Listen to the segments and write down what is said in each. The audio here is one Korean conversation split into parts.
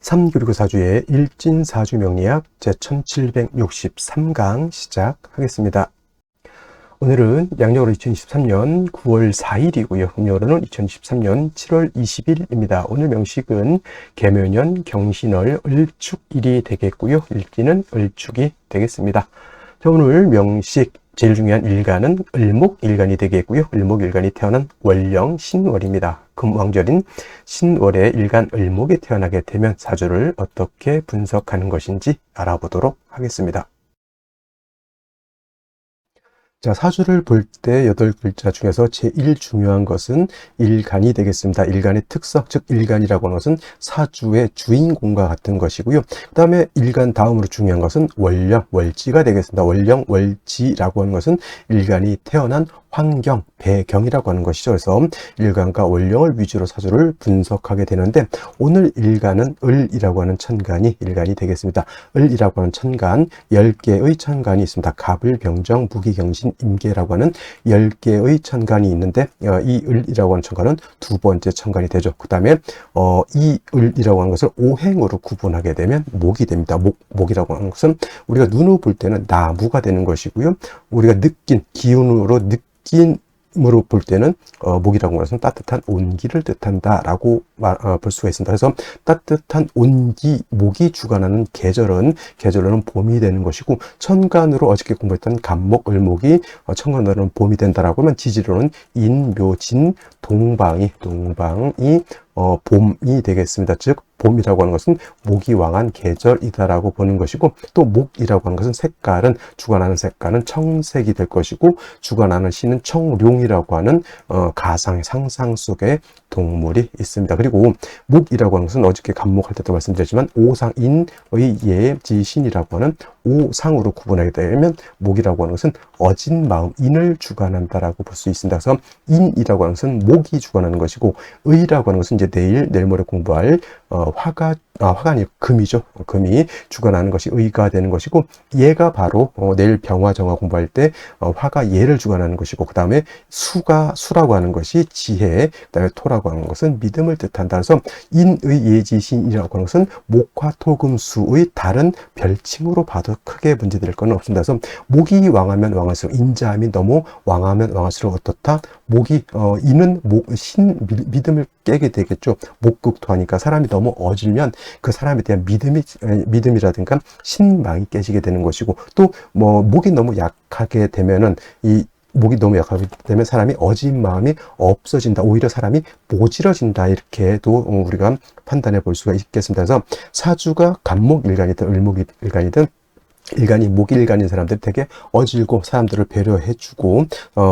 삼교리고사주의 일진사주명리학 제1763강 시작하겠습니다. 오늘은 양력으로 2023년 9월 4일이고요. 음력으로는 2023년 7월 20일입니다. 오늘 명식은 개묘년 경신월 을축일이 되겠고요. 일진은 을축이 되겠습니다. 자, 오늘 명식 제일 중요한 일간은 을목일간이 되겠고요. 을목일간이 태어난 월령 신월입니다. 금왕절인 신월의 일간 을목에 태어나게 되면 사주를 어떻게 분석하는 것인지 알아보도록 하겠습니다. 자, 사주를 볼 때 8글자 중에서 제일 중요한 것은 일간이 되겠습니다. 일간의 특성, 즉 일간이라고 하는 것은 사주의 주인공과 같은 것이고요. 그 다음에 일간 다음으로 중요한 것은 월령, 월지가 되겠습니다. 월령, 월지라고 하는 것은 일간이 태어난 환경, 배경이라고 하는 것이죠. 그래서 일간과 월령을 위주로 사주를 분석하게 되는데, 오늘 일간은 을이라고 하는 천간이 일간이 되겠습니다. 을이라고 하는 천간, 10개의 천간이 있습니다. 갑을, 병정, 무기경신, 임계라고 하는 10개의 천간이 있는데, 이 을이라고 하는 천간은 두 번째 천간이 되죠. 그 다음에 이 을이라고 하는 것을 오행으로 구분하게 되면 목이 됩니다. 목이라고 하는 것은 우리가 눈으로 볼 때는 나무가 되는 것이고요. 우리가 느낀 기운으로 느낌으로 볼 때는 목이라고 하는 것은 따뜻한 온기를 뜻한다라고 볼 수가 있습니다. 그래서 따뜻한 온기, 목이 주관하는 계절은 봄이 되는 것이고, 천간으로 어저께 공부했던 갑목, 을목이 천간으로는 봄이 된다라고 하면 지지로는 인, 묘, 진, 동방이 봄이 되겠습니다. 즉 봄이라고 하는 것은 목이 왕한 계절이다라고 보는 것이고, 또 목이라고 하는 것은 주관하는 색깔은 청색이 될 것이고, 주관하는 신은 청룡이라고 하는 가상의 상상 속의 동물이 있습니다. 그리고 목이라고 하는 것은 어저께 갑목할 때도 말씀드렸지만 오상인의 예지신이라고 하는 오상으로 구분하게 되면 목이라고 하는 것은 어진 마음, 인을 주관한다라고 볼 수 있습니다. 그래서 인이라고 하는 것은 목이 주관하는 것이고, 의라고 하는 것은 이제 내일 모레 공부할 화가 아니고 금이죠. 금이 주관하는 것이 의가 되는 것이고, 얘가 바로 내일 병화 정화 공부할 때 화가 얘를 주관하는 것이고, 그 다음에 수라고 하는 것이 지혜, 그 다음에 토라고 하는 것은 믿음을 뜻한다. 그래서 인의 예지신이라고 하는 것은 목화 토금수의 다른 별칭으로 봐도 크게 문제될 건 없습니다. 그래서 목이 왕하면 왕할수록, 인자함이 너무 왕하면 왕할수록 어떻다? 목이 이는 믿음을 깨게 되겠죠. 목극토하니까 사람이 너무 어질면 그 사람에 대한 믿음이라든가 신망이 깨지게 되는 것이고, 또 목이 너무 약하게 되면은 사람이 어진 마음이 없어진다. 오히려 사람이 모질어진다. 이렇게도 우리가 판단해 볼 수가 있겠습니다. 그래서 사주가 갑목일간이든 을목일간이든 일간이 목일간인 사람들이 되게 어질고 사람들을 배려해주고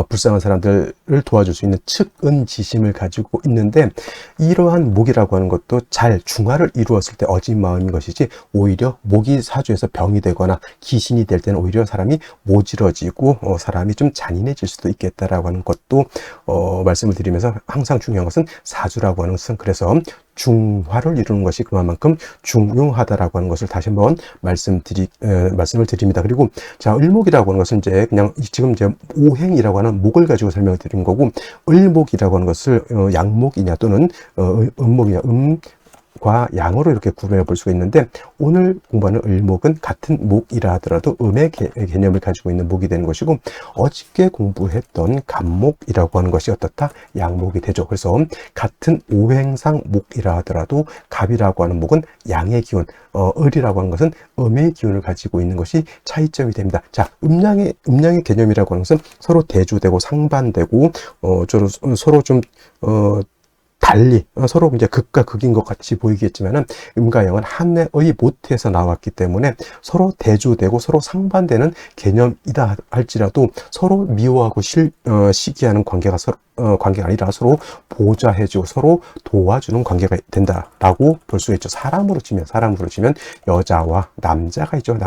불쌍한 사람들을 도와줄 수 있는 측은지심을 가지고 있는데, 이러한 목이라고 하는 것도 잘 중화를 이루었을 때 어진 마음인 것이지, 오히려 목이 사주에서 병이 되거나 기신이 될 때는 오히려 사람이 모질어지고 사람이 좀 잔인해질 수도 있겠다라고 하는 것도 말씀을 드리면서, 항상 중요한 것은 사주라고 하는 것은 그래서 중화를 이루는 것이 그만큼 중요하다라고 하는 것을 다시 한번 말씀을 드립니다. 그리고 자, 을목이라고 하는 것은 지금 오행이라고 하는 목을 가지고 설명을 드린 거고, 을목이라고 하는 것을 양목이냐 또는 음목이냐, 과 양으로 이렇게 구분해 볼 수가 있는데, 오늘 공부하는 을목은 같은 목이라 하더라도 음의 개념을 가지고 있는 목이 되는 것이고, 어저께 공부했던 갑목이라고 하는 것이 어떻다? 양목이 되죠. 그래서 같은 오행상 목이라 하더라도 갑이라고 하는 목은 양의 기운, 을이라고 하는 것은 음의 기운을 가지고 있는 것이 차이점이 됩니다. 자, 음양의 개념이라고 하는 것은 서로 대조되고 상반되고 서로 좀 달리 서로 이제 극과 극인 것 같이 보이겠지만은, 음과 양은 하나의 모태에서 나왔기 때문에 서로 대조되고 서로 상반되는 개념이다 할지라도 서로 미워하고 시기하는 관계가 아니라 서로 보좌해주고 서로 도와주는 관계가 된다라고 볼 수 있죠. 사람으로 치면 여자와 남자가 있죠.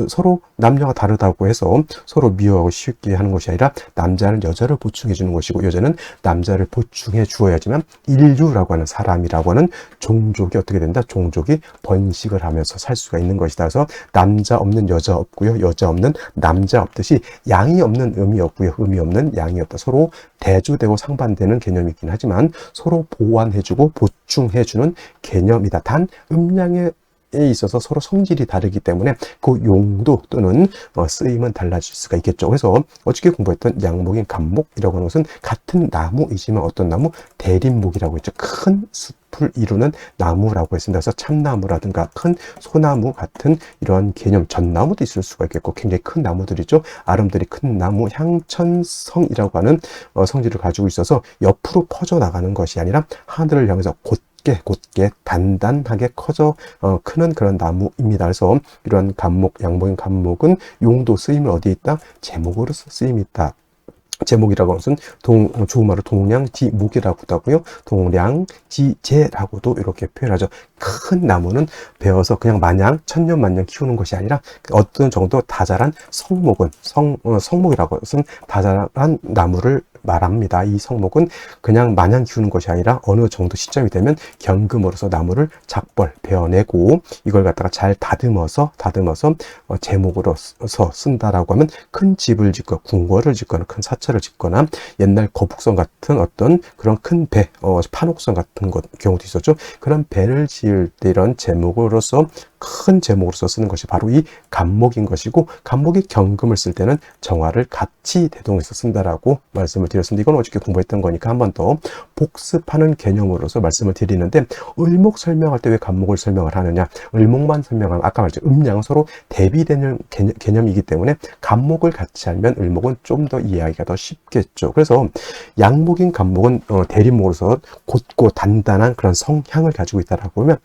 서로 남녀가 다르다고 해서 서로 미워하고 쉽게 하는 것이 아니라, 남자는 여자를 보충해 주는 것이고 여자는 남자를 보충해 주어야지만 하지만 인류라고 하는 사람이라고 하는 종족이 어떻게 된다? 종족이 번식을 하면서 살 수가 있는 것이다. 그래서 남자 없는 여자 없고요. 여자 없는 남자 없듯이 양이 없는 음이 없고요. 음이 없는 양이 없다. 서로 대조되고 상반되는 개념이긴 하지만 서로 보완해주고 보충해주는 개념이다. 단 음양의 에 있어서 서로 성질이 다르기 때문에 그 용도 또는 쓰임은 달라질 수가 있겠죠. 그래서 어저께 공부했던 양목인 간목이라고 하는 것은 같은 나무이지만 어떤 나무? 대립목이라고 했죠. 큰 숲을 이루는 나무라고 했습니다. 그래서 참나무라든가 큰 소나무 같은 이러한 개념, 전나무도 있을 수가 있겠고 굉장히 큰 나무들이죠. 아름드리 큰 나무, 향천성이라고 하는 성질을 가지고 있어서 옆으로 퍼져나가는 것이 아니라 하늘을 향해서 곧게 단단하게 커져 크는 그런 나무입니다. 그래서 이러한 간목, 양목인 간목은 용도 쓰임을 어디에 있다? 제목으로서 쓰임이 있다. 제목이라고 하는 것은 조음말로 동량지목이라고도 하고요. 동량지제라고도 이렇게 표현하죠. 큰 나무는 베어서 그냥 마냥 천년만년 키우는 것이 아니라 어떤 정도 다자란 성목은 성목이라고 해서 다자란 나무를 말합니다. 이 성목은 그냥 마냥 키우는 것이 아니라 어느 정도 시점이 되면 경금으로서 나무를 작벌 베어내고 이걸 갖다가 잘 다듬어서 제목으로서 쓴다라고 하면 큰 집을 짓고 궁궐을 짓거나 큰 사찰을 짓거나 옛날 거북선 같은 어떤 그런 큰 배, 판옥선 같은 경우도 있었죠. 그런 배를 지을 때 이런 제목으로서 큰 제목으로서 쓰는 것이 바로 이 간목인 것이고 간목이 경금을 쓸 때는 정화를 같이 대동해서 쓴다라고 말씀을 드렸습니다. 이건 어저께 공부했던 거니까 한 번 더 복습하는 개념으로서 말씀을 드리는데 을목 설명할 때 왜 간목을 설명을 하느냐? 을목만 설명하면 아까 말했죠. 음양은 서로 대비되는 개념이기 때문에 간목을 같이 알면 을목은 좀 더 이해하기가 더 쉽겠죠. 그래서 양목인 간목은 대립목으로서 곧고 단단한 그런 성향을 가지고 있다라고 하면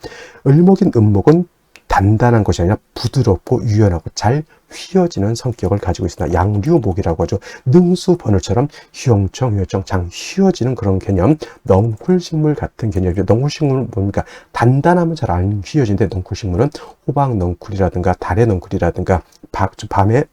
을목인 음목은 단단한 것이 아니라 부드럽고 유연하고 잘 휘어지는 성격을 가지고 있습니다. 양류목이라고 하죠. 능수번울처럼 휘영청, 휘어청, 장 휘어지는 그런 개념, 넝쿨식물 같은 개념이죠. 넝쿨식물은 뭡니까? 단단하면 잘 안 휘어지는데 넝쿨식물은 호박 넝쿨이라든가 달의 넝쿨이라든가 밤에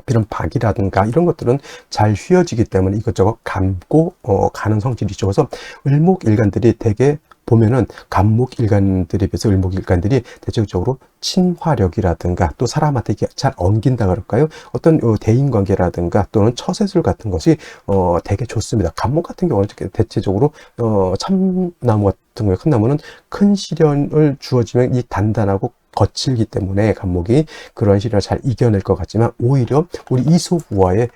이런 박이라든가 이런 것들은 잘 휘어지기 때문에 이것저것 감고 가는 성질이 있죠. 그래서 을목일간들이 되게 보면은 간목일간들에 비해서 을목일간들이 대체적으로 친화력이라든가 또 사람한테 이게 잘 엉긴다 그럴까요? 어떤 대인관계라든가 또는 처세술 같은 것이 되게 좋습니다. 간목 같은 경우는 대체적으로 참나무 같은 경우에 큰 나무는 큰 시련을 주어지면 이 단단하고 거칠기 때문에 간목이 그런 시련을 잘 이겨낼 것 같지만 오히려 우리 이솝우화의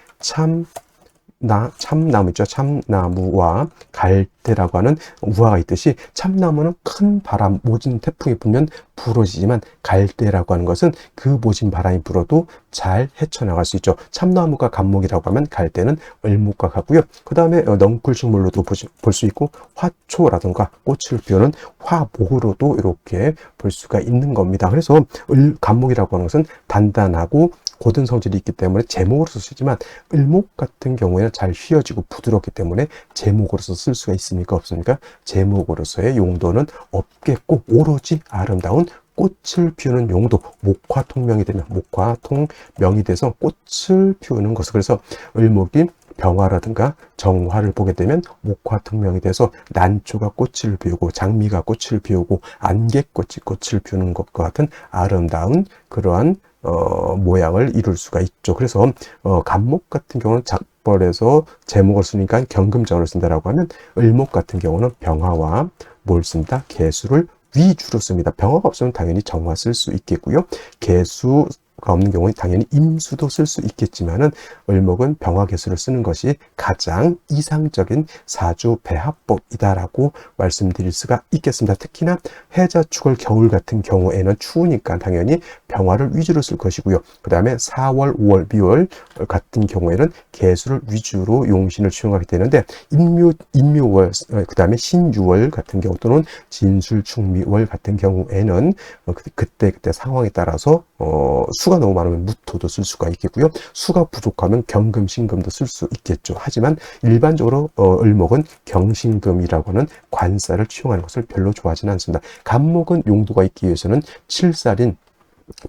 참나무 있죠. 참나무와 갈대라고 하는 우화가 있듯이 참나무는 큰 바람, 모진 태풍이 불면 부러지지만 갈대라고 하는 것은 그 모진 바람이 불어도 잘 헤쳐나갈 수 있죠. 참나무가 간목이라고 하면 갈대는 을목과 같고요. 그 다음에 넝쿨식물로도 볼 수 있고 화초라든가 꽃을 피우는 화목으로도 이렇게 볼 수가 있는 겁니다. 그래서 간목이라고 하는 것은 단단하고 고든 성질이 있기 때문에 제목으로서 쓰지만 을목 같은 경우에는 잘 휘어지고 부드럽기 때문에 제목으로서 쓸 수가 있습니까? 없습니까? 제목으로서의 용도는 없겠고 오로지 아름다운 꽃을 피우는 용도, 목화통명이 되면 목화통명이 돼서 꽃을 피우는 것을 그래서 을목이 병화라든가 정화를 보게 되면 목화통명이 돼서 난초가 꽃을 피우고 장미가 꽃을 피우고 안개꽃이 꽃을 피우는 것과 같은 아름다운 그러한 모양을 이룰 수가 있죠. 그래서 간목 같은 경우는 작벌에서 제목을 쓰니까 경금전을 쓴다라고 하면 을목 같은 경우는 병화와 뭘 씁니다? 개수를 위주로 씁니다. 병화가 없으면 당연히 정화 쓸 수 있겠고요. 개수가 없는 경우에 당연히 임수도 쓸 수 있겠지만은 을목은 병화 개수를 쓰는 것이 가장 이상적인 사주 배합법이다라고 말씀드릴 수가 있겠습니다. 특히나 해자 축월 겨울 같은 경우에는 추우니까 당연히 병화를 위주로 쓸 것이고요. 그 다음에 4월, 5월, 미월 같은 경우에는 개수를 위주로 용신을 취용하게 되는데 인묘월, 그 다음에 신유월 같은 경우 또는 진술충미월 같은 경우에는 그때 상황에 따라서 수가 너무 많으면 무토도 쓸 수가 있겠고요. 수가 부족하면 경금, 신금도 쓸 수 있겠죠. 하지만 일반적으로 을목은 경신금이라고 하는 관살을 취용하는 것을 별로 좋아하지는 않습니다. 간목은 용도가 있기 위해서는 7살인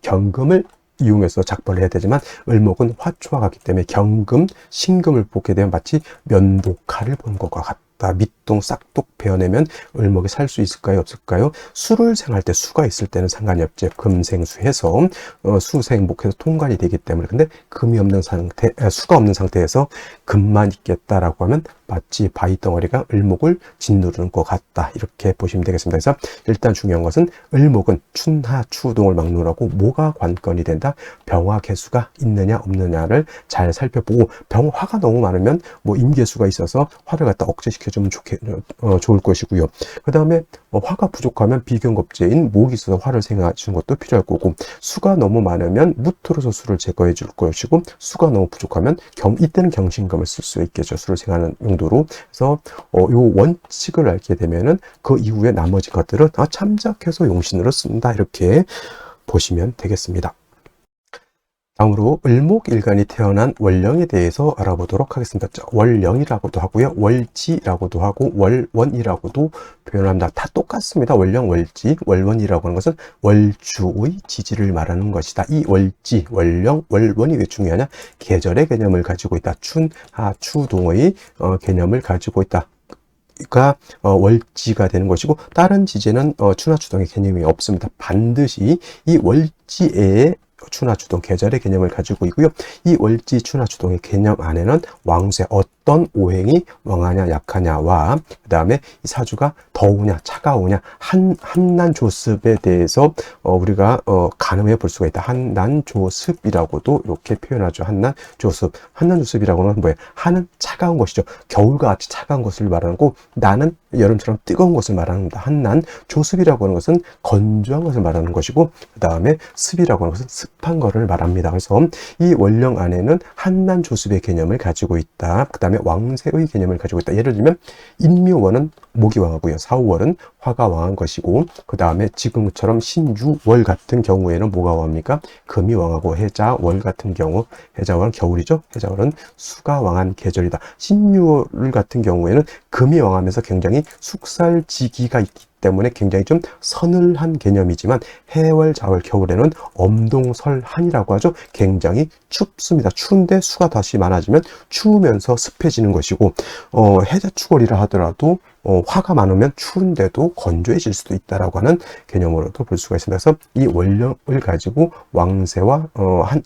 경금을 이용해서 작벌을 해야 되지만 을목은 화초와 같기 때문에 경금, 신금을 보게 되면 마치 면도칼을 보는 것과 갖다 밑동 싹둑 베어내면 을목이 살 수 있을까요? 없을까요? 수를 생할 때 수가 있을 때는 상관이 없죠. 금생수해서 수생목해서 통관이 되기 때문에. 근데 금이 없는 상태, 수가 없는 상태에서 금만 있겠다라고 하면 마치 바위 덩어리가 을목을 짓누르는 것 같다, 이렇게 보시면 되겠습니다. 그래서 일단 중요한 것은 을목은 춘하 추동을 막론하고 뭐가 관건이 된다? 병화 개수가 있느냐 없느냐를 잘 살펴보고, 화가 너무 많으면 뭐 임계수가 있어서 화를 갖다 억제시켜주면 좋을 것이고요. 그 다음에 화가 부족하면 비경겁제인 목이 있어서 화를 생해주는 것도 필요할 거고, 수가 너무 많으면 무토로서 수를 제거해 줄 것이고, 수가 너무 부족하면 이때는 경신금을 쓸 수 있겠죠. 수를 생하는 용도로. 그래서 요 원칙을 알게 되면은 그 이후에 나머지 것들은 참작해서 용신으로 쓴다, 이렇게 보시면 되겠습니다. 다음으로 을목일간이 태어난 월령에 대해서 알아보도록 하겠습니다. 월령이라고도 하고요, 월지라고도 하고 월원이라고도 표현합니다. 다 똑같습니다. 월령, 월지, 월원이라고 하는 것은 월주의 지지를 말하는 것이다. 이 월지, 월령, 월원이 왜 중요하냐? 계절의 개념을 가지고 있다. 춘하, 추동의 개념을 가지고 있다. 가 월지가 되는 것이고, 다른 지지는 춘하추동의 개념이 없습니다. 반드시 이 월지에 춘하추동 계절의 개념을 가지고 있고요. 이 월지 춘하추동의 개념 안에는 왕수의 어떤 오행이 왕하냐 약하냐와, 그 다음에 이 사주가 더우냐 차가우냐, 한난조습에 대해서 우리가 가늠해 볼 수가 있다. 한난조습이라고도 이렇게 표현하죠. 한난조습이라고 하는 뭐예요? 한은 차가운 것이죠. 겨울과 같이 차가운 것을 말하는 거고, 나는 여름처럼 뜨거운 것을 말합니다. 한난조습이라고 하는 것은 건조한 것을 말하는 것이고, 그 다음에 습이라고 하는 것은 습한 것을 말합니다. 그래서 이 월령 안에는 한난조습의 개념을 가지고 있다. 그 다음에 왕세의 개념을 가지고 있다. 예를 들면 인묘월은 목이 왕하고요, 사우월은 화가 왕한 것이고, 그 다음에 지금처럼 신유월 같은 경우에는 뭐가 왕합니까? 금이 왕하고, 해자월 같은 경우, 해자월은 겨울이죠. 해자월은 수가 왕한 계절이다. 신유월 같은 경우에는 금이 왕하면서 굉장히 숙살지기가 있기 때문에 굉장히 좀 서늘한 개념이지만, 해월, 자월, 겨울에는 엄동설한이라고 하죠. 굉장히 춥습니다. 추운데 수가 다시 많아지면 추우면서 습해지는 것이고, 해자축월이라 하더라도 화가 많으면 추운데도 건조해질 수도 있다라고 하는 개념으로도 볼 수가 있습니다. 그래서 이 월령을 가지고 왕세와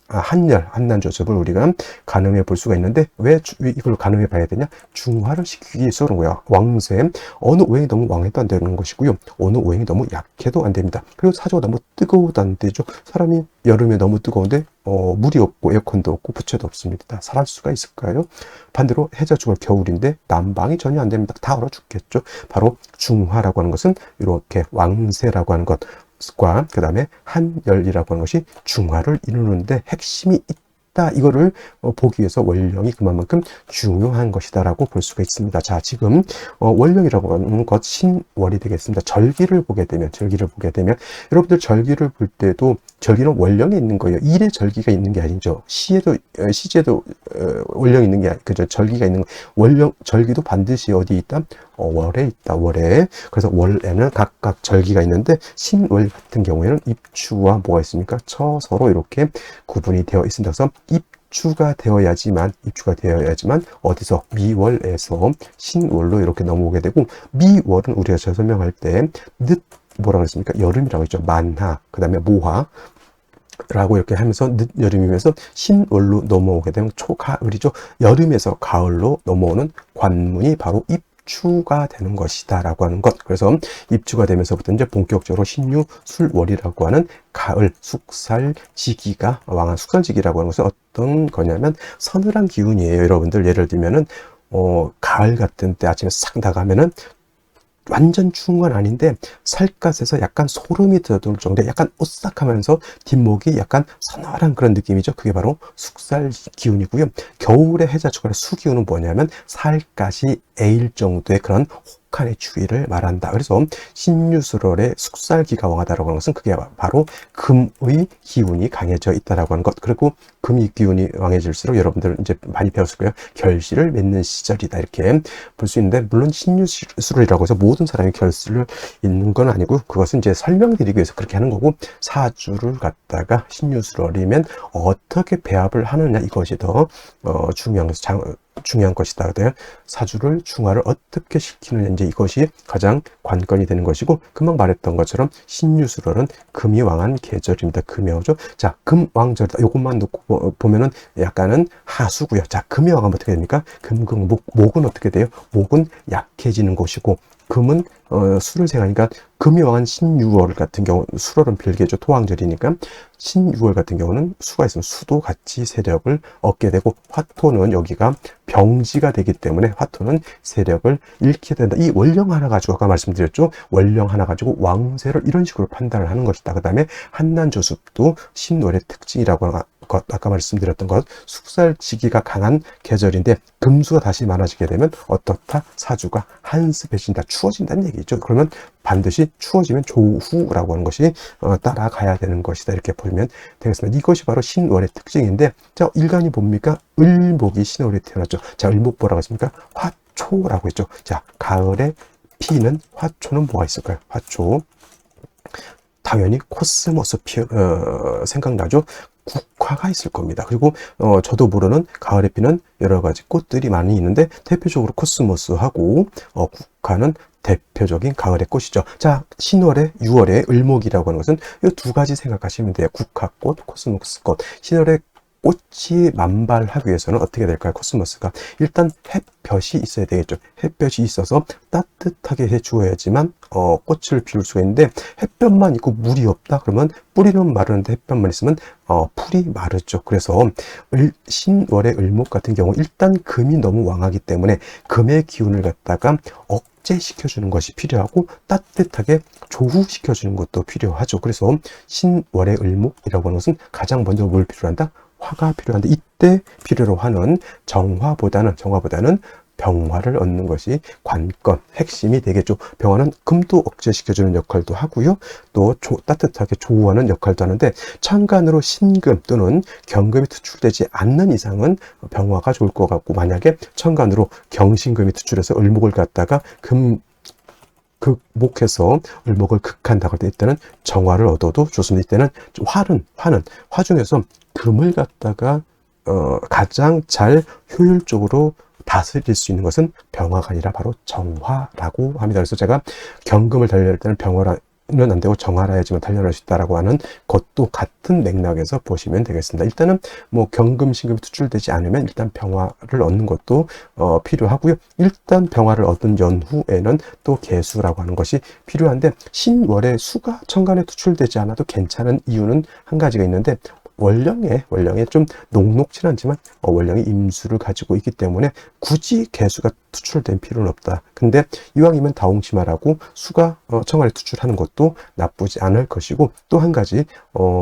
한난조습을 우리가 가늠해 볼 수가 있는데, 왜 이걸 가늠해 봐야 되냐? 중화를 시키기 위해서 그런 거야. 왕세, 어느 오행이 너무 왕해도 안 되는 것이고요, 어느 오행이 너무 약해도 안 됩니다. 그리고 사주가 너무 뜨거워도 안 되죠. 사람이 여름에 너무 뜨거운데 물이 없고 에어컨도 없고 부채도 없습니다. 살할 수가 있을까요? 반대로 해자축월 겨울인데 난방이 전혀 안 됩니다. 다 얼어 죽겠죠. 바로 중화라고 하는 것은 이렇게 왕세라고 하는 것과, 그 다음에 한열이라고 하는 것이 중화를 이루는데 핵심이 있다. 이거를 보기 위해서 월령이 그만큼 중요한 것이다라고 볼 수가 있습니다. 자, 지금 월령이라고 하는 것 신월이 되겠습니다. 절기를 보게 되면 여러분들 절기를 볼 때도 절기는 월령에 있는 거예요. 일에 절기가 있는 게 아니죠. 시제도 월령이 있는 게 그죠. 절기가 있는 거. 월령 절기도 반드시 어디 있다? 월에 있다. 월에. 그래서 월에는 각각 절기가 있는데, 신월 같은 경우에는 입추와 뭐가 있습니까? 처서로 이렇게 구분이 되어 있습니다. 그래서 입추가 되어야지만 어디서 미월에서 신월로 이렇게 넘어오게 되고, 미월은 우리가 설명할 때 뭐라고 했습니까? 여름이라고 했죠. 만하, 그 다음에 모하 라고 이렇게 하면서 늦여름이면서 신월로 넘어오게 되면 초가을이죠. 여름에서 가을로 넘어오는 관문이 바로 입추가 되는 것이다 라고 하는 것. 그래서 입추가 되면서부터 이제 본격적으로 신유술월이라고 하는 가을 숙살지기가 왕한, 숙살지기라고 하는 것은 어떤 거냐면 서늘한 기운이에요. 여러분들 예를 들면은 가을 같은 때 아침에 싹 나가면은 완전 추운 건 아닌데 살갗에서 약간 소름이 돋을 정도의 약간 오싹하면서 뒷목이 약간 서늘한 그런 느낌이죠. 그게 바로 숙살 기운이고요. 겨울에 해자축월의 수기운은 뭐냐면 살갗이 에일 정도의 그런 혹한의 추위를 말한다. 그래서 신유술월의 숙살기가 왕하다라고 하는 것은 그게 바로 금의 기운이 강해져 있다라고 하는 것. 그리고 금의 기운이 왕해질수록 여러분들 이제 많이 배웠을 거예요. 결실을 맺는 시절이다, 이렇게 볼 수 있는데, 물론 신유술월이라고 해서 모든 사람이 결실을 잇는 건 아니고, 그것은 이제 설명드리기 위해서 그렇게 하는 거고, 사주를 갖다가 신유술월이면 어떻게 배합을 하느냐, 이것이 더 중요한 것이 중요한 것이다. 그래요. 사주를 중화를 어떻게 시키느냐, 이제 이것이 가장 관건이 되는 것이고, 금방 말했던 것처럼 신유술월은 금이 왕한 계절입니다. 금이 왕죠. 자, 금왕절이다. 이것만 놓고 보면은 약간은 하수고요. 자, 금이 왕하면 어떻게 됩니까? 금극목, 목은 어떻게 돼요? 목은 약해지는 곳이고, 금은 수를 생하니까 금이 왕한 신유월 같은 경우, 수월은 별개죠. 토왕절이니까 신유월 같은 경우는 수가 있으면 수도 같이 세력을 얻게 되고, 화토는 여기가 병지가 되기 때문에 화토는 세력을 잃게 된다. 이 원령 하나 가지고 아까 말씀드렸죠. 원령 하나 가지고 왕세를 이런 식으로 판단을 하는 것이다. 그 다음에 한난조습도 신월의 특징이라고 하는 것, 아까 말씀드렸던 것, 숙살지기가 강한 계절인데 금수가 다시 많아지게 되면 어떻다? 사주가 한습해진다, 추워진다는 얘기죠. 그러면 반드시 추워지면 조후라고 하는 것이 따라가야 되는 것이다. 이렇게 보면 되겠습니다. 이것이 바로 신월의 특징인데, 자, 일간이 뭡니까? 을목이 신월에 태어났죠. 자, 을목 뭐라고 했습니까? 화초라고 했죠. 자, 가을에 피는 화초는 뭐가 있을까요? 화초. 당연히 코스모스 생각나죠? 국화가 있을 겁니다. 그리고 저도 모르는 가을에 피는 여러 가지 꽃들이 많이 있는데, 대표적으로 코스모스하고 국화는 대표적인 가을의 꽃이죠. 자, 신월에 6월에 을목이라고 하는 것은 이 두 가지 생각하시면 돼요. 국화꽃, 코스모스꽃. 신월에 꽃이 만발하기 위해서는 어떻게 될까요? 코스모스가 일단 햇볕이 있어야 되겠죠. 햇볕이 있어서 따뜻하게 해주어야지만 꽃을 피울 수가 있는데, 햇볕만 있고 물이 없다 그러면 뿌리는 마르는데 햇볕만 있으면 풀이 마르죠. 그래서 신월의 을목 같은 경우 일단 금이 너무 왕하기 때문에 금의 기운을 갖다가 억제시켜주는 것이 필요하고, 따뜻하게 조후시켜주는 것도 필요하죠. 그래서 신월의 을목이라고 하는 것은 가장 먼저 뭘 필요한다? 화가 필요한데, 이때 필요로 하는 정화보다는 병화를 얻는 것이 관건, 핵심이 되겠죠. 병화는 금도 억제시켜주는 역할도 하고요. 또 따뜻하게 조우하는 역할도 하는데, 천간으로 신금 또는 경금이 투출되지 않는 이상은 병화가 좋을 것 같고, 만약에 천간으로 경신금이 투출해서 을목을 갖다가 극복해서 을목을 극한다고 할 때, 이때는 정화를 얻어도 좋습니다. 이때는 화 중에서 금을 갖다가 가장 잘 효율적으로 다스릴 수 있는 것은 병화가 아니라 바로 정화라고 합니다. 그래서 제가 경금을 달려할 때는 병화는 안 되고 정화라 해야지만 단련할 수 있다라고 하는 것도 같은 맥락에서 보시면 되겠습니다. 일단은 뭐 경금, 신금이 투출되지 않으면 일단 병화를 얻는 것도 필요하고요. 일단 병화를 얻은 연후에는 또 개수라고 하는 것이 필요한데, 신월에 수가 천간에 투출되지 않아도 괜찮은 이유는 한 가지가 있는데, 원령에 좀 녹록진 않지만 원령이 임수를 가지고 있기 때문에 굳이 개수가 투출된 필요는 없다. 근데 이왕이면 다홍치마라고 수가 천간에 투출하는 것도 나쁘지 않을 것이고, 또 한 가지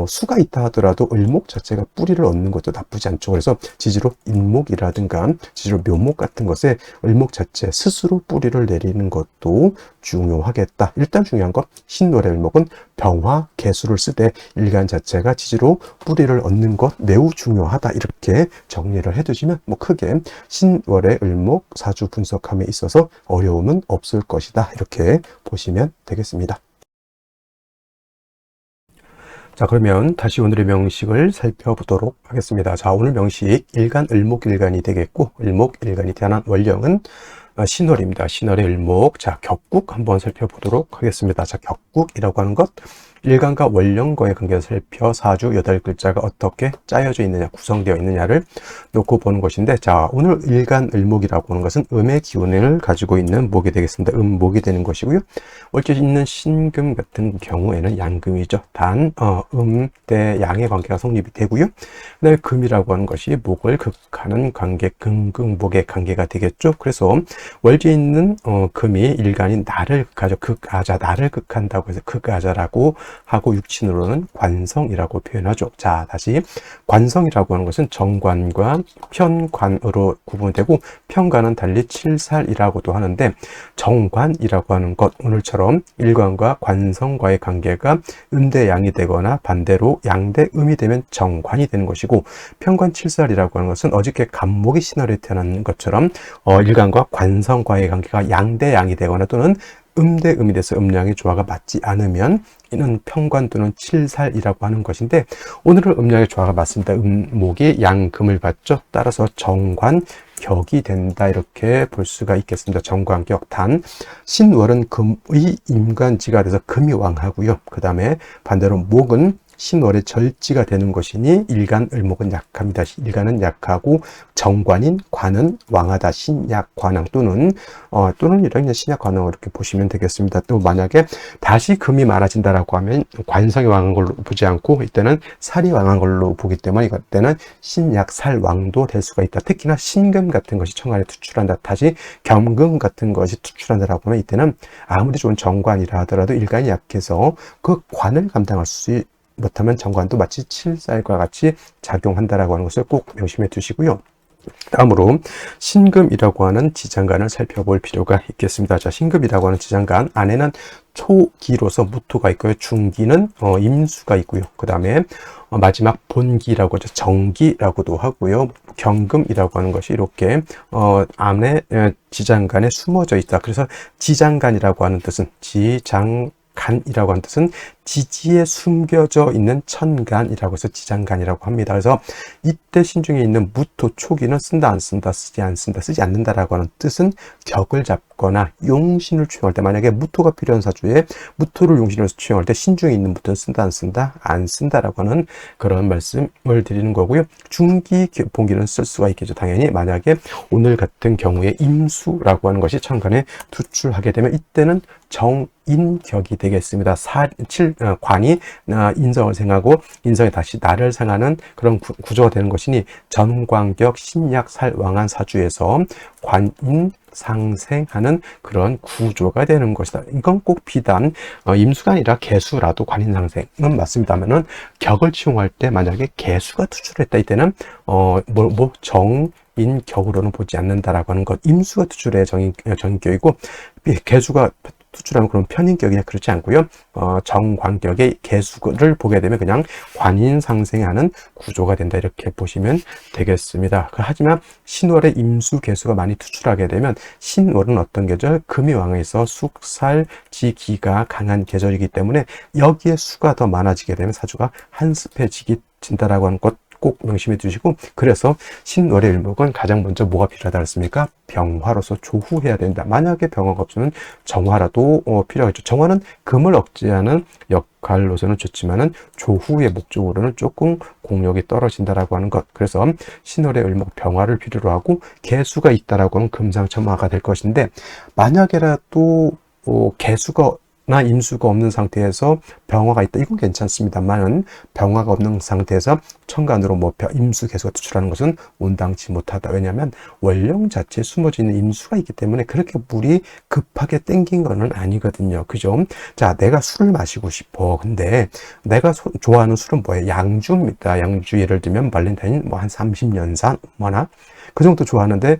수가 있다 하더라도 을목 자체가 뿌리를 얻는 것도 나쁘지 않죠. 그래서 지지로 인목이라든가 지지로 묘목 같은 것에 을목 자체 스스로 뿌리를 내리는 것도 중요하겠다. 일단 중요한 건 신월의 을목은 병화 개수를 쓰되 일간 자체가 지지로 뿌리를 얻는 것 매우 중요하다. 이렇게 정리를 해두시면 뭐 크게 신월의 을목 사주 분석함에 있어서 어려움은 없을 것이다. 이렇게 보시면 되겠습니다. 자, 그러면 다시 오늘의 명식을 살펴보도록 하겠습니다. 자, 오늘 명식 일간, 을목일간이 되겠고, 을목일간이 태어난 원령은 신월입니다. 신월의 을목. 자, 격국 한번 살펴보도록 하겠습니다. 자, 격국이라고 하는 것, 일간과 원령과의 관계를 살펴 사주 8글자가 어떻게 짜여져 있느냐, 구성되어 있느냐를 놓고 보는 것인데, 자, 오늘 일간 을목이라고 하는 것은 음의 기운을 가지고 있는 목이 되겠습니다. 음목이 되는 것이고요. 월지 있는 신금 같은 경우에는 양금이죠. 단 대 양의 관계가 성립이 되고요. 그다음에 금이라고 하는 것이 목을 극하는 관계, 금극목의 관계가 되겠죠. 그래서 월지 있는 금이 일간인 나를 극하죠. 극아자, 나를 극한다고 해서 극아자라고 하고, 육친으로는 관성이라고 표현하죠. 자, 다시 관성이라고 하는 것은 정관과 편관으로 구분되고, 편관은 달리 칠살이라고도 하는데, 정관이라고 하는 것, 오늘처럼 일관과 관성과의 관계가 음대 양이 되거나 반대로 양대 음이 되면 정관이 되는 것이고, 편관 칠살이라고 하는 것은 어저께 간목이 신월에 태어난 것처럼 일관과 관성과의 관계가 양대 양이 되거나 또는 음대 음이 돼서 음양의 조화가 맞지 않으면 이는 평관 또는 칠살이라고 하는 것인데, 오늘은 음양의 조화가 맞습니다. 음목이 양금을 받죠. 따라서 정관격이 된다, 이렇게 볼 수가 있겠습니다. 정관격. 단 신월은 금의 임관지가 돼서 금이 왕하고요. 그 다음에 반대로 목은 신월의 절지가 되는 것이니 일간을목은 약합니다. 일간은 약하고 정관인 관은 왕하다. 신약관왕 또는 이런 신약관왕을 이렇게 보시면 되겠습니다. 또 만약에 다시 금이 많아진다라고 하면 관성이 왕한 걸로 보지 않고 이때는 살이 왕한 걸로 보기 때문에 이때는 신약살왕도 될 수가 있다. 특히나 신금 같은 것이 청간에 투출한다. 다시 겸금 같은 것이 투출한다라고 하면 이때는 아무리 좋은 정관이라 하더라도 일간이 약해서 그 관을 감당할 수 못하면 정관도 마치 칠살과 같이 작용한다라고 하는 것을 꼭 명심해 두시고요. 다음으로 신금이라고 하는 지장간을 살펴볼 필요가 있겠습니다. 자, 신금이라고 하는 지장간 안에는 초기로서 무토가 있고요. 중기는 임수가 있고요. 그 다음에 마지막 본기라고 하죠. 정기라고도 하고요. 경금이라고 하는 것이 이렇게 안에 지장간에 숨어져 있다. 그래서 지장간이라고 하는 뜻은 간이라고 하는 뜻은 지지에 숨겨져 있는 천간이라고 해서 지장간이라고 합니다. 그래서 이때 신중에 있는 무토 초기는 쓴다 안 쓴다, 쓰지 않는다라고 하는 뜻은 격을 잡거나 용신을 취용할 때, 만약에 무토가 필요한 사주에 무토를 용신으로 취용할 때 신중에 있는 무토는 쓴다 안 쓴다라고 하는 그런 말씀을 드리는 거고요. 중기 본기는 쓸 수가 있겠죠. 당연히 만약에 오늘 같은 경우에 임수라고 하는 것이 천간에 투출하게 되면 이때는 정인격이 되겠습니다. 관이 인성을 생하고 인성이 다시 나를 생하는 그런 구조가 되는 것이니 전광격 신약살왕한 사주에서 관인 상생하는 그런 구조가 되는 것이다. 이건 꼭 비단 임수가 아니라 개수라도 관인상생은 맞습니다만은 격을 치용할 때 만약에 개수가 투출했다, 이때는 정인격으로는 보지 않는다라고 하는 것. 임수가 투출해 정인격이고 개수가 투출하면 그런 편인격이냐, 그렇지 않고요. 정관격의 개수를 보게 되면 그냥 관인상생하는 구조가 된다, 이렇게 보시면 되겠습니다. 하지만 신월의 임수 개수가 많이 투출하게 되면 신월은 어떤 계절? 금이 왕해서 숙살지기가 강한 계절이기 때문에 여기에 수가 더 많아지게 되면 사주가 한습해진다라고 하는 것 꼭 명심해 두시고, 그래서 신월의 일목은 가장 먼저 뭐가 필요하다 했습니까? 병화로서 조후해야 된다. 만약에 병화가 없으면 정화라도 필요하겠죠. 정화는 금을 억제하는 역할로서는 좋지만은 조후의 목적으로는 조금 공력이 떨어진다라고 하는 것. 그래서 신월의 을목 병화를 필요로 하고 개수가 있다라고 하면 금상첨화가 될 것인데, 만약에라도 개수가 임수가 없는 상태에서 병화가 있다, 이건 괜찮습니다만은 병화가 없는 상태에서 천간으로 임수 개수가 투출하는 것은 온당치 못하다. 왜냐하면 원령 자체에 숨어져 있는 임수가 있기 때문에 그렇게 물이 급하게 땡긴 거는 아니거든요. 그죠? 자, 내가 술을 마시고 싶어. 근데 내가 좋아하는 술은 뭐예요? 양주입니다. 양주 예를 들면 발렌타인 한 30년산 뭐나 그 정도 좋아하는데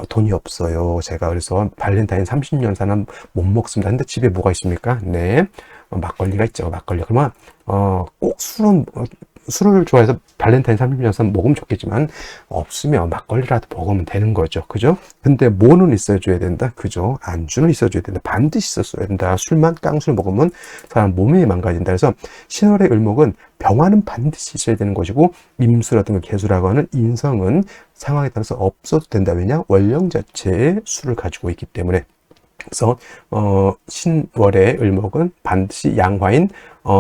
돈이 없어요. 제가 그래서 발렌타인 30년산은 못 먹습니다. 근데 집에 뭐가 있습니까? 네, 막걸리가 있죠. 막걸리. 그러면 꼭 술을 좋아해서 발렌타인 30년산 먹으면 좋겠지만 없으면 막걸리라도 먹으면 되는 거죠. 그죠? 근데 뭐는 있어줘야 된다? 그죠? 안주는 있어줘야 된다. 반드시 있어줘야 된다. 술만 깡술 먹으면 사람 몸이 망가진다. 그래서 신월의 을목은 병화는 반드시 있어야 되는 것이고, 임수라든가 개수라고 하는 인성은 상황에 따라서 없어도 된다. 왜냐? 원령 자체의 수를 가지고 있기 때문에. 그래서 신월의 을목은 반드시 양화인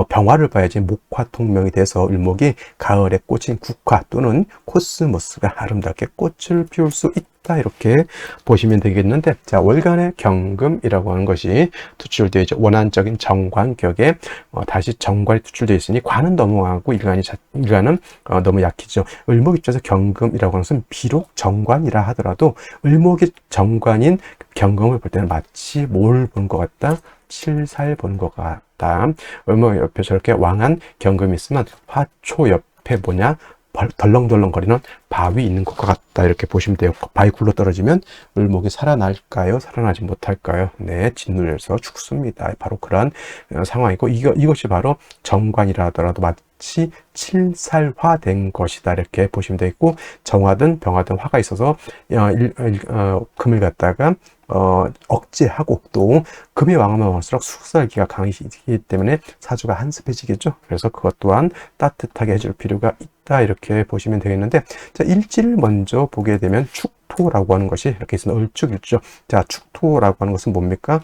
병화를 봐야지 목화통명이 돼서 을목이 가을에 꽂힌 국화 또는 코스모스가 아름답게 꽃을 피울 수 있다, 이렇게 보시면 되겠는데, 자, 월간의 경금이라고 하는 것이 투출되어 있죠. 원한적인 정관격에 다시 정관이 투출되어 있으니 관은 넘어가고 일간은 너무 약해지죠. 을목 입장에서 경금이라고 하는 것은 비록 정관이라 하더라도 을목이 정관인 경금을 볼 때는 마치 뭘 보는 것 같다? 칠살 보는 것 같다. 을목 옆에 저렇게 왕한 경금이 있으면 화초 옆에 뭐냐? 덜렁덜렁거리는 바위 있는 것과 같다, 이렇게 보시면 돼요. 바위 굴러 떨어지면 을목이 살아날까요? 살아나지 못할까요? 네, 짓눌려서 죽습니다. 바로 그런 상황이고, 이것이 바로 정관이라 하더라도 같이 칠살화된 것이다 이렇게 보시면 되겠고, 정화든 병화든 화가 있어서 금을 갖다가 억제하고, 또 금이 왕하면 왕할수록 숙살기가 강해지기 때문에 사주가 한습해지겠죠. 그래서 그것 또한 따뜻하게 해줄 필요가 있다 이렇게 보시면 되겠는데, 자, 일지를 먼저 보게 되면 축토라고 하는 것이 이렇게 있습니다. 을축일죠. 자, 축토라고 하는 것은 뭡니까?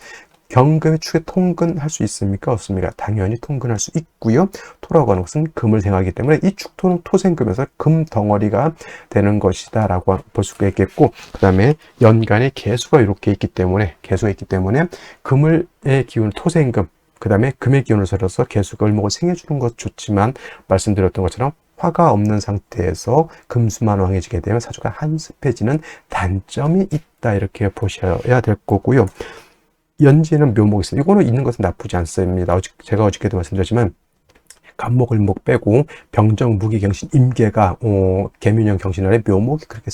경금의 축에 통근할 수 있습니까? 없습니까? 당연히 통근할 수 있고요. 토라고 하는 것은 금을 생하기 때문에 이 축토는 토생금에서 금 덩어리가 되는 것이다 라고 볼 수가 있겠고, 그 다음에 연간에 개수가 이렇게 있기 때문에, 금의 기운 토생금, 그 다음에 금의 기운을 살려서 개수가 을목을 생해주는 것 좋지만, 말씀드렸던 것처럼 화가 없는 상태에서 금수만 왕해지게 되면 사주가 한습해지는 단점이 있다 이렇게 보셔야 될 거고요. 연지는 묘목이 있어요. 이거는 있는 것은 나쁘지 않습니다. 제가 어저께도 말씀드렸지만, 간목, 을목 빼고 병정, 무기, 경신, 임계가 계민형 경신월에 묘목이 그렇게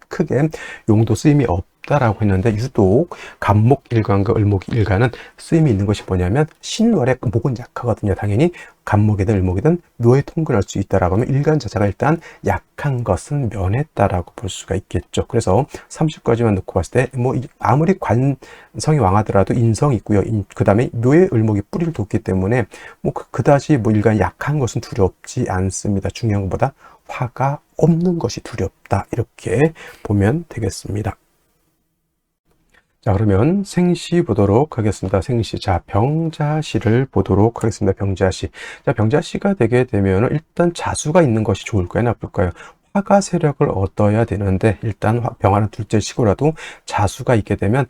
크게 용도 쓰임이 없다라고 했는데, 유독 간목 일간과 을목 일간은 쓰임이 있는 것이 뭐냐면, 신월에 목은 약하거든요. 당연히 간목이든 을목이든 묘에 통근할 수 있다라고 하면 일간 자체가 일단 약한 것은 면했다라고 볼 수가 있겠죠. 그래서 30까지만 놓고 봤을 때 뭐 아무리 관성이 왕하더라도 인성이 있고요. 그 다음에 묘에 을목이 뿌리를 뒀기 때문에 뭐 그다지 뭐 일간 약한 것은 두렵지 않습니다. 중요한 것보다 화가 없는 것이 두렵다 이렇게 보면 되겠습니다. 자, 그러면 생시 보도록 하겠습니다. 생시. 자, 병자시를 보도록 하겠습니다. 병자시. 자, 병자시가 되게 되면 일단 자수가 있는 것이 좋을까요? 나쁠까요? 화가 세력을 얻어야 되는데, 일단 병화는 둘째 시고라도 자수가 있게 되면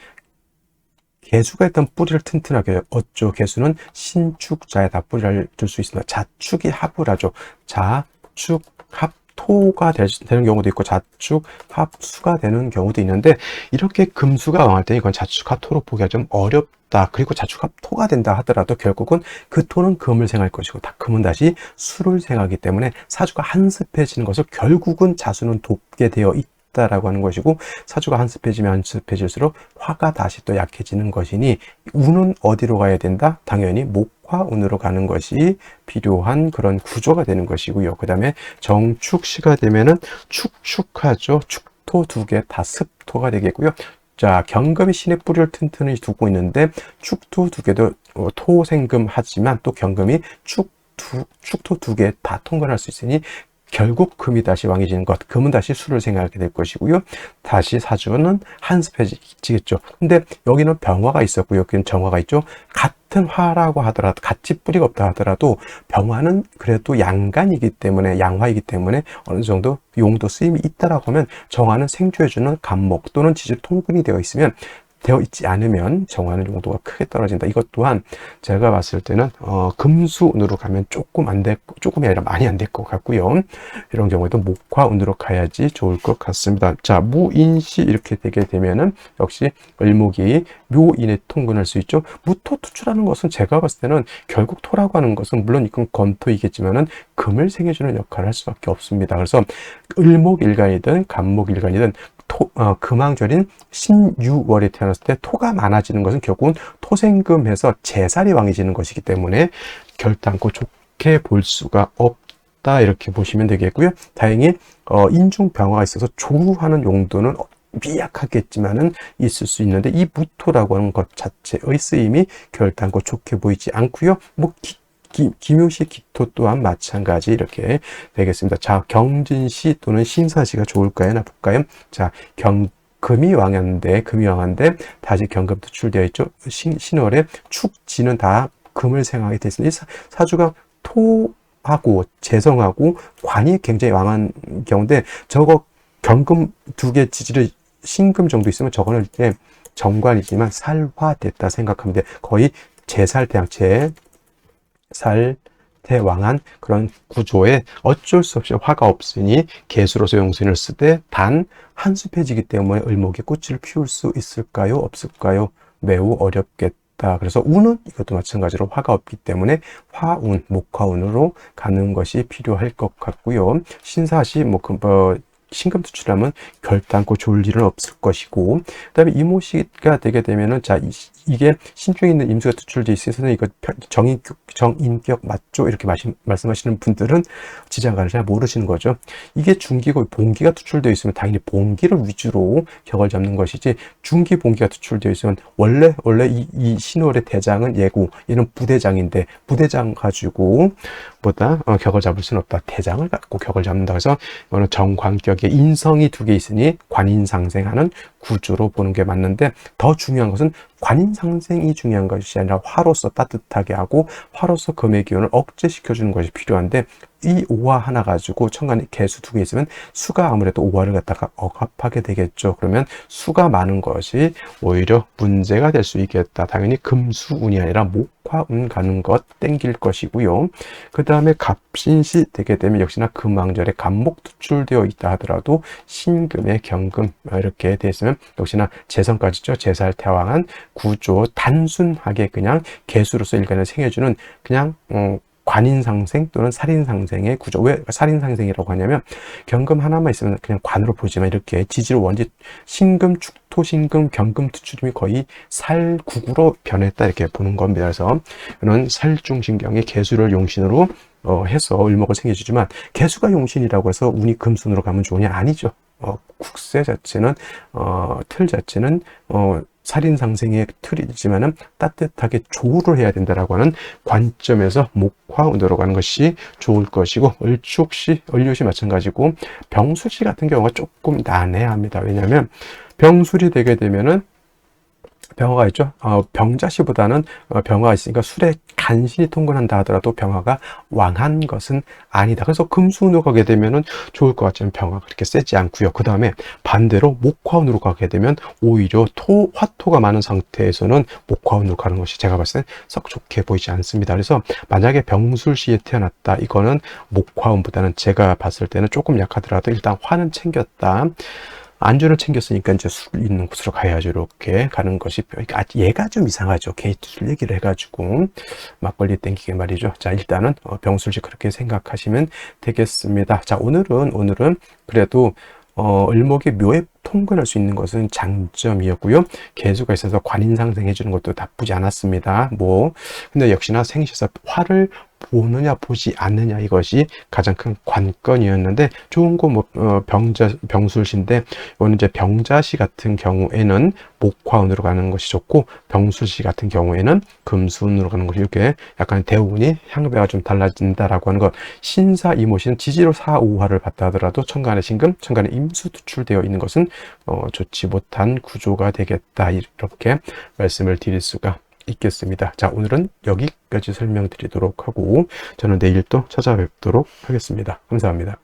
개수가 일단 뿌리를 튼튼하게 얻죠. 개수는 신축자에다 뿌리를 둘 수 있습니다. 자축이 합을 하죠. 자축 합 토가 되는 경우도 있고 자축 합수가 되는 경우도 있는데, 이렇게 금수가 왕할 때 이건 자축 합토로 보기가 좀 어렵다. 그리고 자축 합토가 된다 하더라도 결국은 그 토는 금을 생할 것이고 금은 다시 수를 생하기 때문에 사주가 한습해지는 것을 결국은 자수는 돕게 되어 있다라고 하는 것이고, 사주가 한습해지면 한습해질수록 화가 다시 또 약해지는 것이니 운은 어디로 가야 된다? 당연히 목화운으로 가는 것이 필요한 그런 구조가 되는 것이고요. 그 다음에 정축시가 되면은 축축하죠. 축토 두 개 다 습토가 되겠고요. 자, 경금이 신의 뿌리를 튼튼히 두고 있는데 축토 두 개도 토생금 하지만 또 경금이 축토 두 개 다 통근할 수 있으니 결국 금이 다시 왕해지는 것, 금은 다시 수를 생각하게 될 것이고요. 다시 사주는 한습해지겠죠. 근데 여기는 병화가 있었고 여기는 정화가 있죠. 같은 화라고 하더라도, 같이 뿌리가 없다 하더라도 병화는 그래도 양간이기 때문에, 양화이기 때문에 어느 정도 용도 쓰임이 있다라고 하면, 정화는 생주해주는 간목 또는 지지로 통근이 되어 있지 않으면 정화는 용도가 크게 떨어진다. 이것 또한 제가 봤을 때는 금수운으로 가면 조금이 아니라 많이 안 될 것 같고요. 이런 경우에도 목화운으로 가야지 좋을 것 같습니다. 자, 무인시 이렇게 되게 되면은 역시 을목이 묘인에 통근할 수 있죠. 무토 투출하는 것은 제가 봤을 때는 결국 토라고 하는 것은 물론 이건 검토이겠지만은 금을 생해주는 역할을 할 수밖에 없습니다. 그래서 을목일간이든 간목일간이든 금왕절인 신유월에 태어났을 때 토가 많아지는 것은 결국은 토생금해서 재살이 왕해지는 것이기 때문에 결단코 좋게 볼 수가 없다 이렇게 보시면 되겠고요. 다행히 인중병화가 있어서 조루하는 용도는 미약하겠지만은 있을 수 있는데, 이 무토라고 하는 것 자체의 쓰임이 결단코 좋게 보이지 않고요. 뭐 기묘시 기토 또한 마찬가지 이렇게 되겠습니다. 자, 경진시 또는 신사시가 좋을까요? 나쁠까요? 자, 금이 왕한데 다시 경금 투출되어 있죠. 신월에 축지는 다 금을 생하게 되어 있습니다. 사주가 토하고 재성하고 관이 굉장히 왕한 경우인데, 저거 경금 두 개 지지를 신금 정도 있으면 저거는 이제 정관이지만 살화됐다 생각하면 돼. 거의 제살대왕체 살태왕한 그런 구조에 어쩔 수 없이 화가 없으니 개수로서 용신을 쓰되 단 한습해지기 때문에 을목이 꽃을 피울 수 있을까요? 없을까요? 매우 어렵겠다. 그래서 운은 이것도 마찬가지로 화가 없기 때문에 화운, 목화운으로 가는 것이 필요할 것 같고요. 신사시 신금 투출하면 결단코 좋을 일은 없을 것이고, 그다음에 이모시가 되게 되면은 자 이게 신중에 있는 임수가 투출돼 있어서 이거 정인격 맞죠? 이렇게 말씀하시는 분들은 지장간을 잘 모르시는 거죠. 이게 중기고 봉기가 투출되어 있으면 당연히 봉기를 위주로 격을 잡는 것이지, 중기 봉기가 투출되어 있으면 원래 이 신월의 대장은 얘고 얘는 부대장인데 부대장 가지고 보다 격을 잡을 수는 없다. 대장을 갖고 격을 잡는다. 그래서 이거는 정관격에 인성이 두 개 있으니 관인상생하는 구조로 보는 게 맞는데, 더 중요한 것은 관인상생이 중요한 것이 아니라 화로서 따뜻하게 하고 화로서 금의 기운을 억제시켜주는 것이 필요한데, 이 오화 하나 가지고 천간에 개수 두 개 있으면 수가 아무래도 오화를 갖다가 억압하게 되겠죠. 그러면 수가 많은 것이 오히려 문제가 될 수 있겠다. 당연히 금수운이 아니라 목화운 가는 것 땡길 것이고요. 그 다음에 갑신시 되게 되면 역시나 금왕절에 갑목 투출되어 있다 하더라도 신금에 경금 이렇게 되어 있으면 역시나 재성까지죠. 재살태왕한 구조, 단순하게 그냥 개수로서 일간을 생해주는 그냥 관인상생 또는 살인상생의 구조. 왜 살인상생이라고 하냐면 경금 하나만 있으면 그냥 관으로 보지만 이렇게 지지로 원지 신금, 축토, 신금, 경금 투출임이 거의 살국으로 변했다 이렇게 보는 겁니다. 그래서 이런 살중신경의 개수를 용신으로 해서 을목을 생겨주지만, 개수가 용신이라고 해서 운이 금순으로 가면 좋으냐? 아니죠. 국세 자체는 틀 자체는 살인상생의 틀이지만은 따뜻하게 조우를 해야 된다라고 하는 관점에서 목화운으로 가는 것이 좋을 것이고, 을ют이 마찬가지고 병술시 같은 경우가 조금 난해합니다. 왜냐하면 병술이 되게 되면은 병화가 있죠. 병자시보다는 병화가 있으니까 술에 간신히 통근한다 하더라도 병화가 왕한 것은 아니다. 그래서 금수운으로 가게 되면은 좋을 것 같지만 병화가 그렇게 세지 않고요. 그 다음에 반대로 목화운으로 가게 되면 오히려 화토가 많은 상태에서는 목화운으로 가는 것이 제가 봤을 땐 썩 좋게 보이지 않습니다. 그래서 만약에 병술시에 태어났다, 이거는 목화운보다는 제가 봤을 때는 조금 약하더라도 일단 화는 챙겼다. 안주를 챙겼으니까 이제 술 있는 곳으로 가야죠. 이렇게 가는 것이, 얘가 좀 이상하죠. 게이트술 얘기를 해가지고 막걸리 땡기게 말이죠. 자, 일단은 병술시 그렇게 생각하시면 되겠습니다. 자, 오늘은 그래도 을목이 묘에 통근할 수 있는 것은 장점이었고요. 개수가 있어서 관인상생 해주는 것도 나쁘지 않았습니다. 근데 역시나 생시에서 화를 보느냐 보지 않느냐, 이것이 가장 큰 관건이었는데, 좋은 거 병술시인데 이거는 이제 병자시 같은 경우에는 목화운으로 가는 것이 좋고, 병술시 같은 경우에는 금수운으로 가는 것이, 이렇게 약간 대운이 향배가 좀 달라진다라고 하는 것. 신사 이모시는 지지로 사오화를 받다 하더라도 천간에 신금, 천간에 임수 투출되어 있는 것은 좋지 못한 구조가 되겠다, 이렇게 말씀을 드릴 수가 있겠습니다. 자, 오늘은 여기까지 설명드리도록 하고 저는 내일 또 찾아뵙도록 하겠습니다. 감사합니다.